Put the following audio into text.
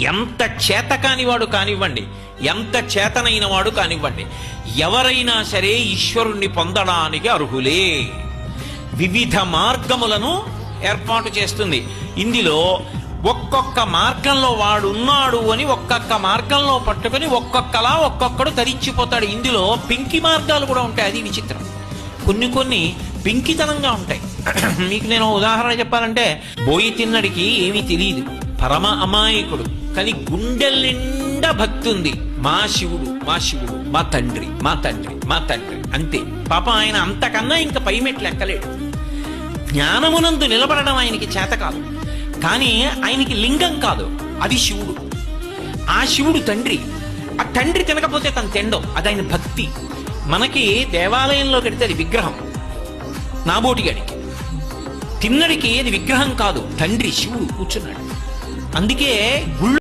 ఎంత చేతకానివాడు కానివ్వండి, ఎంత చేతనైన వాడు కానివ్వండి, ఎవరైనా సరే ఈశ్వరుణ్ణి పొందడానికి అర్హులే. వివిధ మార్గములను ఏర్పాటు చేస్తుంది. ఇందులో ఒక్కొక్క మార్గంలో వాడున్నాడు అని ఒక్కొక్క మార్గంలో పట్టుకుని ఒక్కొక్కలా ఒక్కొక్కడు తరించిపోతాడు. ఇందులో పెంకి మార్గాలు కూడా ఉంటాయి. అది విచిత్రం. కొన్ని పెంకితనంగా ఉంటాయి. మీకు నేను ఉదాహరణ చెప్పాలంటే, బోయి తిన్నడికి ఏమీ తెలియదు, పరమ అమాయకుడు, కానీ గుండెల నిండా భక్తి ఉంది. మా శివుడు, మా శివుడు, మా తండ్రి, మా తండ్రి, మా తండ్రి, అంతే. పాపం ఆయన అంతకన్నా ఇంకా పై మెట్లు ఎక్కలేడు. జ్ఞానమునందు నిలబడడం ఆయనకి చేత కాదు, కానీ ఆయనకి లింగం కాదు, అది శివుడు. ఆ శివుడు తండ్రి. ఆ తండ్రి తినకపోతే తను తినడం, అది ఆయన భక్తి. మనకి దేవాలయంలో కడితే అది విగ్రహం, నాబోటిగాడికి. తిన్నడికి అది విగ్రహం కాదు, తండ్రి శివుడు కూర్చున్నాడు. అందుకే గుళ్ళు